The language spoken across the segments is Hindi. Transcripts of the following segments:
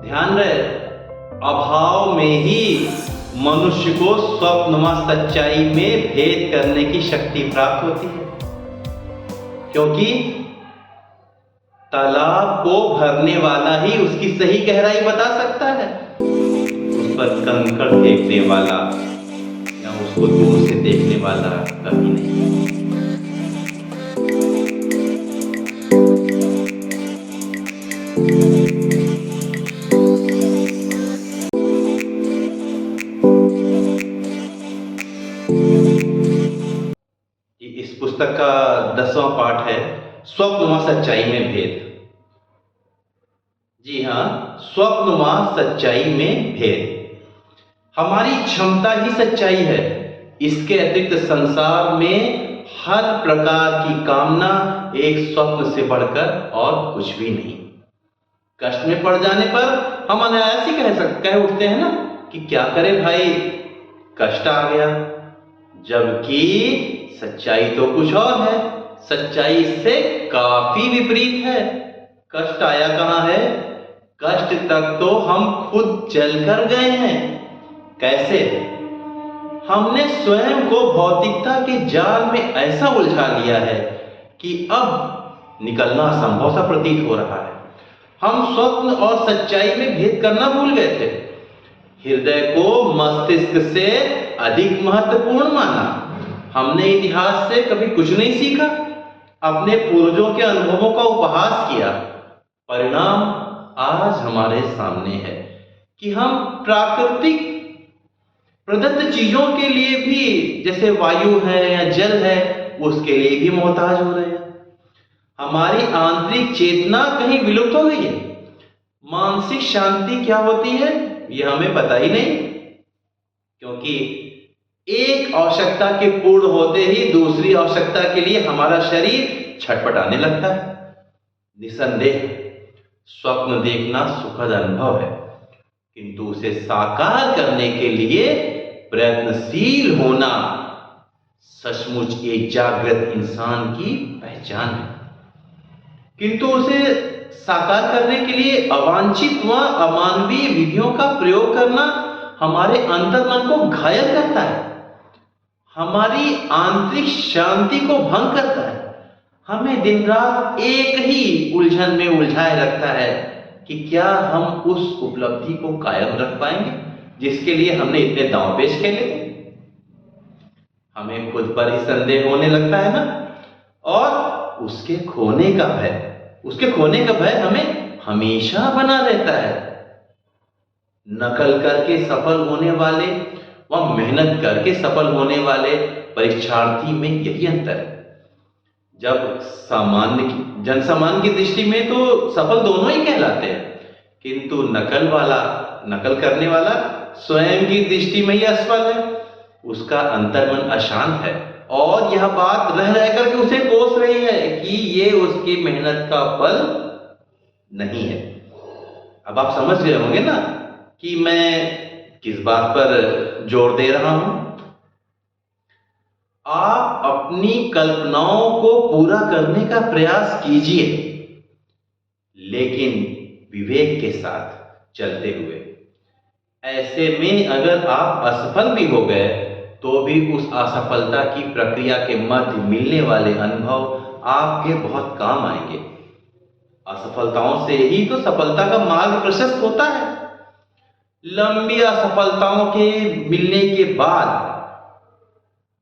ध्यान रहे, अभाव में ही मनुष्य को स्वप्नमा सच्चाई में भेद करने की शक्ति प्राप्त होती है। क्योंकि तालाब को भरने वाला ही उसकी सही गहराई बता सकता है, उस पर कंकड़ फेंकने वाला या उसको दूर से देखने वाला कभी नहीं। इस पुस्तक का 10वां पाठ है स्वप्नमा सच्चाई में भेद। जी हाँ, स्वप्नमा सच्चाई में भेद। हमारी क्षमता ही सच्चाई है। इसके अतिरिक्त संसार में हर प्रकार की कामना एक स्वप्न से बढ़कर और कुछ भी नहीं। कष्ट में पड़ जाने पर हम अनायास ही कह उठते हैं ना कि क्या करें भाई, कष्ट आ गया। जबकि सच्चाई तो कुछ और है, सच्चाई इससे काफी विपरीत है। कष्ट आया कहां है? कष्ट तक तो हम खुद जलकर गए हैं। कैसे? हमने स्वयं को भौतिकता के जाल में ऐसा उलझा लिया है कि अब निकलना असंभव सा प्रतीत हो रहा है। हम स्वप्न और सच्चाई में भेद करना भूल गए थे। हृदय को मस्तिष्क से अधिक महत्वपूर्ण माना। हमने इतिहास से कभी कुछ नहीं सीखा, अपने पूर्वजों के अनुभवों का उपहास किया। परिणाम आज हमारे सामने है कि हम प्राकृतिक प्रदत्त चीजों के लिए भी, जैसे वायु है या जल है, उसके लिए भी मोहताज हो रहे हैं। हमारी आंतरिक चेतना कहीं विलुप्त हो गई है। मानसिक शांति क्या होती है यह हमें पता ही नहीं, क्योंकि एक आवश्यकता के पूर्ण होते ही दूसरी आवश्यकता के लिए हमारा शरीर छटपटाने लगता है। निसंदेह स्वप्न देखना सुखद अनुभव है, किंतु उसे साकार करने के लिए प्रयत्नशील होना सचमुच एक जागृत इंसान की पहचान है। किंतु उसे साकार करने के लिए अवांछित व अमानवीय विधियों का प्रयोग करना हमारे अंतर्मन को घायल करता है, हमारी आंतरिक शांति को भंग करता है, हमें दिन रात एक ही उलझन में उलझाए रखता है कि क्या हम उस उपलब्धि को कायम रख पाएंगे जिसके लिए हमने इतने दांव पेच खेले। हमें खुद पर ही संदेह होने लगता है ना, और उसके खोने का भय हमें हमेशा बना रहता है। नकल करके सफल होने वाले व मेहनत करके सफल होने वाले परीक्षार्थी में यही अंतर है। जब जनसामान्य की दृष्टि में तो सफल दोनों ही कहलाते हैं, किंतु नकल करने वाला स्वयं की दृष्टि में ही असफल है। उसका अंतर्मन अशांत है और यह बात रह रहकर के उसे कोस रही है कि ये उसकी मेहनत का फल नहीं है। अब आप समझ गए होंगे ना कि मैं किस बात पर जोर दे रहा हूं। आप अपनी कल्पनाओं को पूरा करने का प्रयास कीजिए, लेकिन विवेक के साथ चलते हुए। ऐसे में अगर आप असफल भी हो गए तो भी उस असफलता की प्रक्रिया के मध्य मिलने वाले अनुभव आपके बहुत काम आएंगे। असफलताओं से ही तो सफलता का मार्ग प्रशस्त होता है। लंबी असफलताओं के मिलने के बाद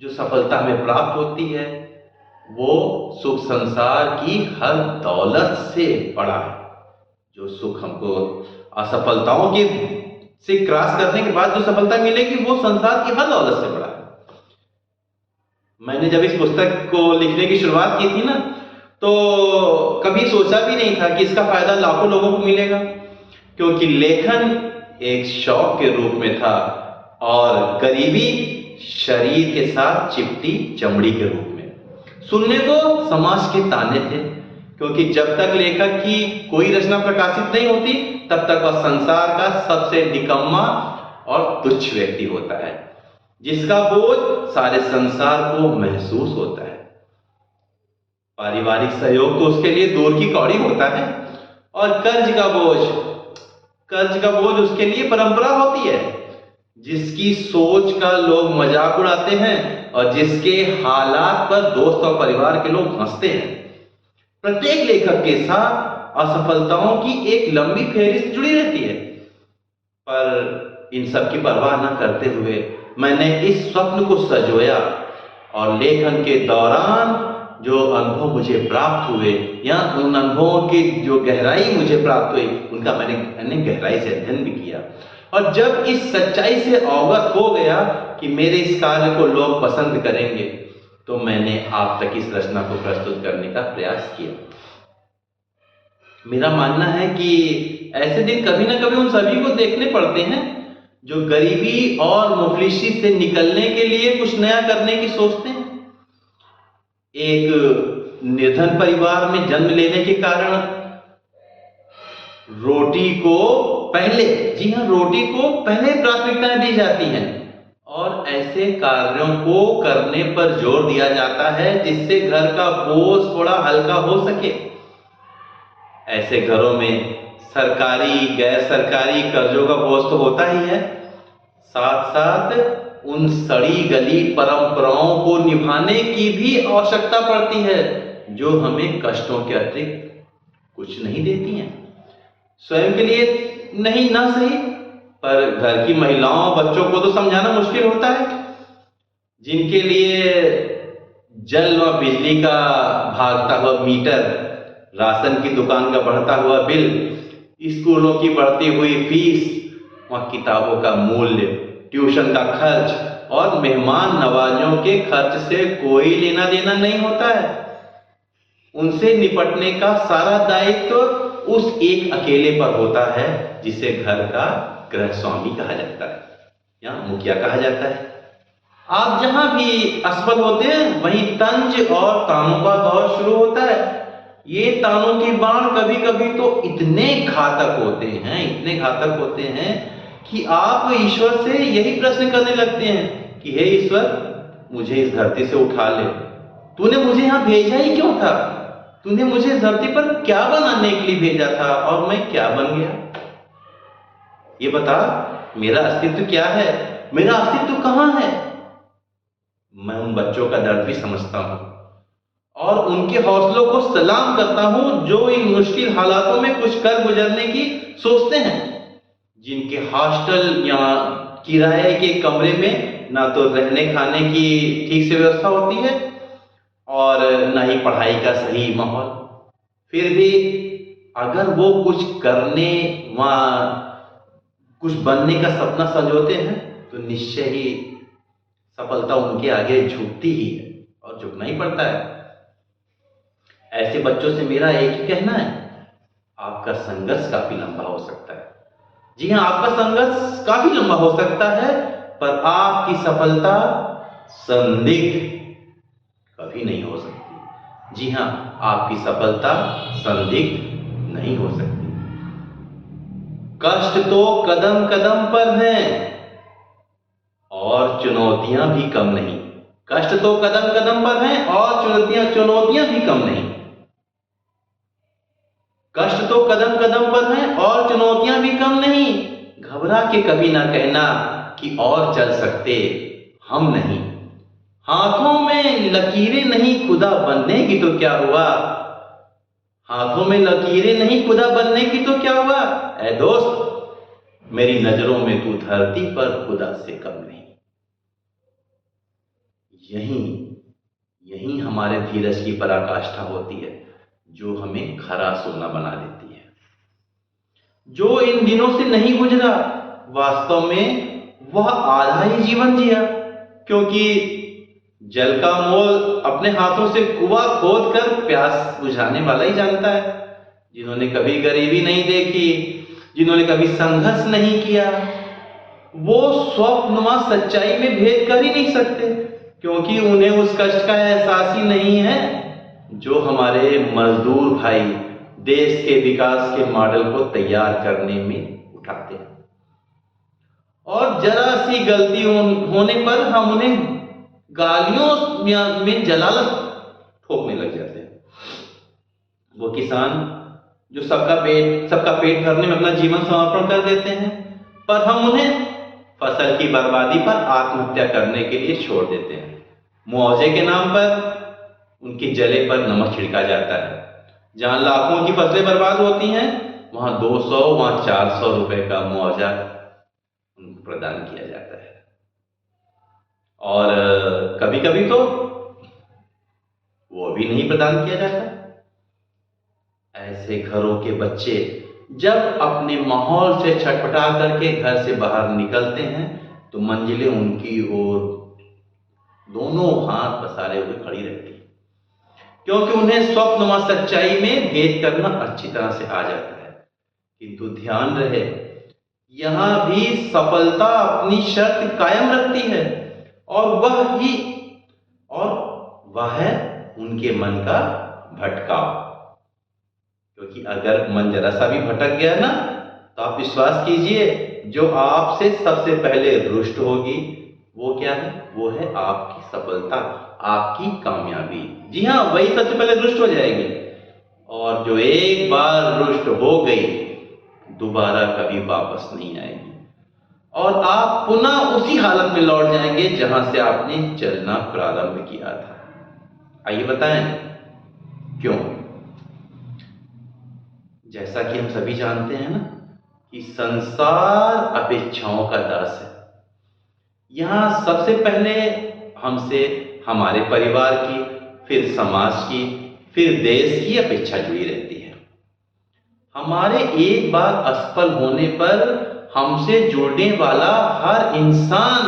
जो सफलता हमें प्राप्त होती है वो सुख संसार की हर दौलत से बड़ा है। जो सुख हमको असफलताओं के से क्रॉस करने के बाद जो सफलता मिलेगी वो संसार की हर दौलत से बड़ा है। मैंने जब इस पुस्तक को लिखने की शुरुआत की थी ना, तो कभी सोचा भी नहीं था कि इसका फायदा लाखों लोगों को मिलेगा, क्योंकि लेखन एक शौक के रूप में था और गरीबी शरीर के साथ चिपटी चमड़ी के रूप में। सुनने को समाज के ताने थे, क्योंकि जब तक लेखक की कोई रचना प्रकाशित नहीं होती तब तक वह संसार का सबसे निकम्मा और तुच्छ व्यक्ति होता है, जिसका बोझ सारे संसार को महसूस होता है। पारिवारिक सहयोग तो उसके लिए दूर की कौड़ी होता है, और कर्ज का बोझ कर्ज का बोझ उसके लिए परंपरा होती है, जिसकी सोच का लोग मजाक उड़ाते हैं और जिसके हालात पर दोस्त और परिवार के लोग हंसते हैं। प्रत्येक लेखक के साथ असफलताओं की एक लंबी फेहरिस्त जुड़ी रहती है, पर इन सब की परवाह न करते हुए मैंने इस स्वप्न को संजोया और लेखन के दौरान जो अनुभव मुझे प्राप्त हुए या उन अनुभवों की जो गहराई मुझे प्राप्त हुई, उनका मैंने गहराई से अध्ययन भी किया। और जब इस सच्चाई से अवगत हो गया कि मेरे इस कार्य को लोग पसंद करेंगे, तो मैंने आप तक इस रचना को प्रस्तुत करने का प्रयास किया। मेरा मानना है कि ऐसे दिन कभी ना कभी उन सभी को देखने पड़ते हैं जो गरीबी और मुफलिसी से निकलने के लिए कुछ नया करने की सोचते हैं। एक निर्धन परिवार में जन्म लेने के कारण रोटी को पहले, जी हाँ, रोटी को पहले प्राथमिकताएं दी जाती हैं और ऐसे कार्यों को करने पर जोर दिया जाता है जिससे घर का बोझ थोड़ा हल्का हो सके। ऐसे घरों में सरकारी गैर सरकारी कर्जों का बोझ तो होता ही है, साथ साथ उन सड़ी गली परंपराओं को निभाने की भी आवश्यकता पड़ती है जो हमें कष्टों के अतिरिक्त कुछ नहीं देती हैं। स्वयं के लिए नहीं ना सही, पर घर की महिलाओं बच्चों को तो समझाना मुश्किल होता है, जिनके लिए जल व बिजली का भागता हुआ मीटर, राशन की दुकान का बढ़ता हुआ बिल, स्कूलों की बढ़ती हुई फीस, वहाँ किताबों का मूल्य, ट्यूशन का खर्च और मेहमान नवाजों के खर्च से कोई लेना देना नहीं होता है। उनसे निपटने का सारा दायित्व उस एक अकेले पर होता है जिसे घर का गृह स्वामी कहा जाता है या मुखिया कहा जाता है। आप जहां भी असफल होते हैं वहीं तंज और तानों का दौर शुरू होता है। ये तानों की बाण कभी कभी तो इतने घातक होते हैं कि आप ईश्वर से यही प्रश्न करने लगते हैं कि हे ईश्वर, मुझे इस धरती से उठा ले, तूने मुझे यहां भेजा ही क्यों था? तूने मुझे इस धरती पर क्या बनाने के लिए भेजा था और मैं क्या बन गया? ये बता, मेरा अस्तित्व क्या है? मेरा अस्तित्व कहां है? मैं उन बच्चों का दर्द भी समझता हूं और उनके हौसलों को सलाम करता हूं जो इन मुश्किल हालातों में कुछ कर गुजरने की सोचते हैं, जिनके हॉस्टल या किराए के कमरे में ना तो रहने खाने की ठीक से व्यवस्था होती है और ना ही पढ़ाई का सही माहौल। फिर भी अगर वो कुछ करने व कुछ बनने का सपना संजोते हैं तो निश्चय ही सफलता उनके आगे झुकती ही है और झुकना ही पड़ता है। ऐसे बच्चों से मेरा एक ही कहना है, आपका संघर्ष काफी लंबा हो सकता है। जी हाँ, आपका संघर्ष काफी लंबा हो सकता है, पर आपकी सफलता संदिग्ध कभी नहीं हो सकती। जी हाँ, आपकी सफलता संदिग्ध नहीं हो सकती। कष्ट तो कदम कदम पर हैं और चुनौतियां भी कम नहीं। कष्ट तो कदम कदम पर हैं और चुनौतियां भी कम नहीं। कष्ट तो कदम कदम पर हैं और चुनौतियां भी कम नहीं। घबरा के कभी ना कहना कि और चल सकते हम नहीं। हाथों में लकीरें नहीं खुदा बनने की तो क्या हुआ? हाथों में लकीरें नहीं खुदा बनने की तो क्या हुआ? ऐ दोस्त, मेरी नजरों में तू धरती पर खुदा से कम नहीं। यही हमारे धीरज की पराकाष्ठा होती है जो हमें खरा सोना बना देती है। जो इन दिनों से नहीं गुजरा, वास्तव में वह आधा ही जीवन जिया, क्योंकि जल का मोल अपने हाथों से कुआं खोद कर प्यास बुझाने वाला ही जानता है। जिन्होंने कभी गरीबी नहीं देखी, जिन्होंने कभी संघर्ष नहीं किया, वो स्वप्नुमा सच्चाई में भेद कर ही नहीं सकते, क्योंकि उन्हें उस कष्ट का एहसास ही नहीं है जो हमारे मजदूर भाई देश के विकास के मॉडल को तैयार करने में उठाते हैं। और जरा सी गलती होने पर हम उन्हें गालियों में जलालत ठोकने लग जाते हैं। वो किसान जो सबका पेट भरने में अपना जीवन समर्पण कर देते हैं, पर हम उन्हें फसल की बर्बादी पर आत्महत्या करने के लिए छोड़ देते हैं। मुआवजे के नाम पर उनके जले पर नमक छिड़का जाता है। जहां लाखों की फसलें बर्बाद होती हैं, वहां 200 वहां 400 रुपए का मुआवजा उनको प्रदान किया जाता है। और कभी कभी तो वो भी नहीं प्रदान किया जाता। ऐसे घरों के बच्चे जब अपने माहौल से छटपटा करके घर से बाहर निकलते हैं, तो मंजिलें उनकी ओर दोनों हाथ पसारे हुए खड़ी रहती है, क्योंकि उन्हें स्वप्न व सच्चाई में भेद करना अच्छी तरह से आ जाता है। किंतु ध्यान रहे, यहां भी सफलता अपनी शर्त कायम रखती है, और वह है उनके मन का भटकाव। क्योंकि अगर मन जरा सा भी भटक गया ना, तो आप विश्वास कीजिए, जो आपसे सबसे पहले रुष्ट होगी वो क्या है? वो है आपकी सफलता, आपकी कामयाबी। जी हाँ, वही सबसे पहले रुष्ट हो जाएगी। और जो एक बार रुष्ट हो गई, दोबारा कभी वापस नहीं आएगी, और आप पुनः उसी हालत में लौट जाएंगे जहां से आपने चलना प्रारंभ किया था। आइए बताएं क्यों? जैसा कि हम सभी जानते हैं ना, कि संसार अपेक्षाओं का दास है। यहां सबसे पहले हमसे हमारे परिवार की, फिर समाज की, फिर देश की अपेक्षा जुड़ी रहती है। हमारे एक बार असफल होने पर हमसे जुड़ने वाला हर इंसान,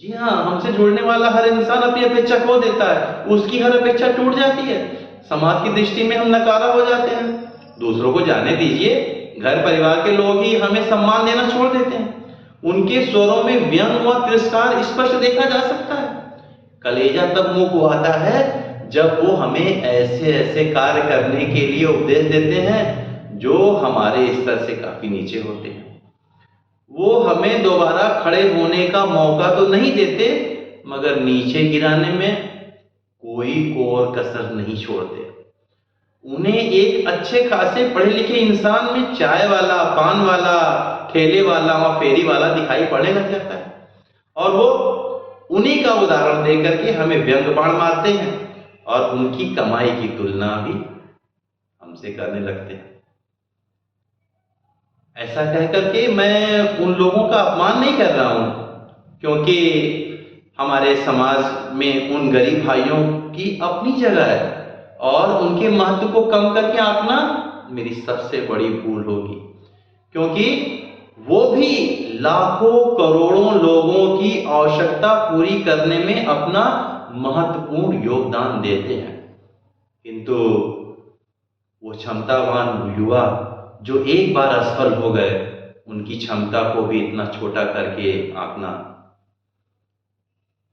जी हाँ, हमसे जुड़ने वाला हर इंसान अपनी अपेक्षा खो देता है। उसकी हर अपेक्षा टूट जाती है। समाज की दृष्टि में हम नकारा हो जाते हैं। दूसरों को जाने दीजिए, घर परिवार के लोग ही हमें सम्मान देना छोड़ देते हैं। उनके स्वरों में व्यंग व तिरस्कार स्पष्ट देखा जा सकता है। कलेजा तब मुंह को आता है जब वो हमें ऐसे ऐसे कार्य करने के लिए उपदेश देते हैं जो हमारे स्तर से काफी नीचे होते हैं। वो हमें दोबारा खड़े होने का मौका तो नहीं देते, मगर नीचे गिराने में कोई कोर कसर नहीं छोड़ते। उन्हें एक अच्छे खासे पढ़े लिखे इंसान में चाय वाला, पान वाला, ठेले वाला और फेरी वाला दिखाई पड़ने लग जाता है, और वो उन्हीं का उदाहरण देकर के हमें व्यंग बाण मारते हैं और उनकी कमाई की तुलना भी हमसे करने लगते हैं। ऐसा कहकर के मैं उन लोगों का अपमान नहीं कर रहा हूं, क्योंकि हमारे समाज में उन गरीब भाइयों की अपनी जगह है, और उनके महत्व को कम करके आंकना मेरी सबसे बड़ी भूल होगी, क्योंकि वो भी लाखों करोड़ों लोगों की आवश्यकता पूरी करने में अपना महत्वपूर्ण योगदान देते हैं। किंतु वो क्षमतावान युवा जो एक बार असफल हो गए, उनकी क्षमता को भी इतना छोटा करके आंकना,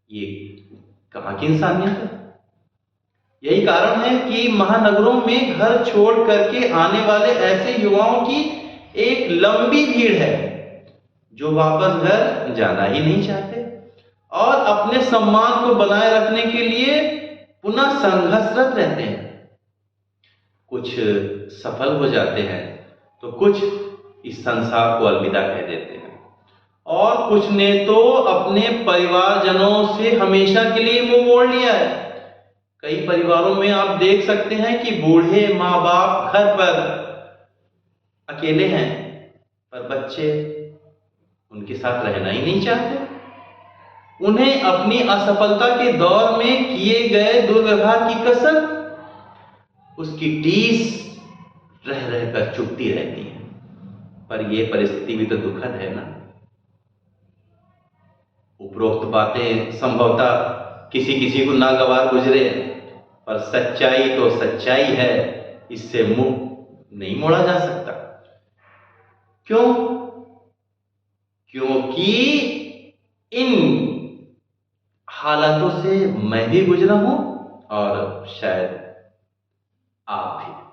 ये कहाँ की इंसानियत है? यही कारण है कि महानगरों में घर छोड़ करके आने वाले ऐसे युवाओं की एक लंबी भीड़ है, जो वापस घर जाना ही नहीं चाहते और अपने सम्मान को बनाए रखने के लिए पुनः संघर्षरत रहते हैं। कुछ सफल हो जाते हैं, तो कुछ इस संसार को अलविदा कह देते हैं, और कुछ ने तो अपने परिवारजनों से हमेशा के लिए मुंह मोड़ लिया है। कई परिवारों में आप देख सकते हैं कि बूढ़े माँ बाप घर पर अकेले हैं, पर बच्चे उनके साथ रहना ही नहीं चाहते। उन्हें अपनी असफलता के दौर में किए गए दुर्व्यवहार की कसर, उसकी टीस रह रहकर चुभती रहती है। पर यह परिस्थिति भी तो दुखद है ना। उपरोक्त बातें संभवतः किसी किसी को नागवार गुजरे, पर सच्चाई तो सच्चाई है, इससे मुंह नहीं मोड़ा जा सकता। क्यों? क्योंकि इन हालातों से मैं भी गुजरा हूं, और शायद आप भी।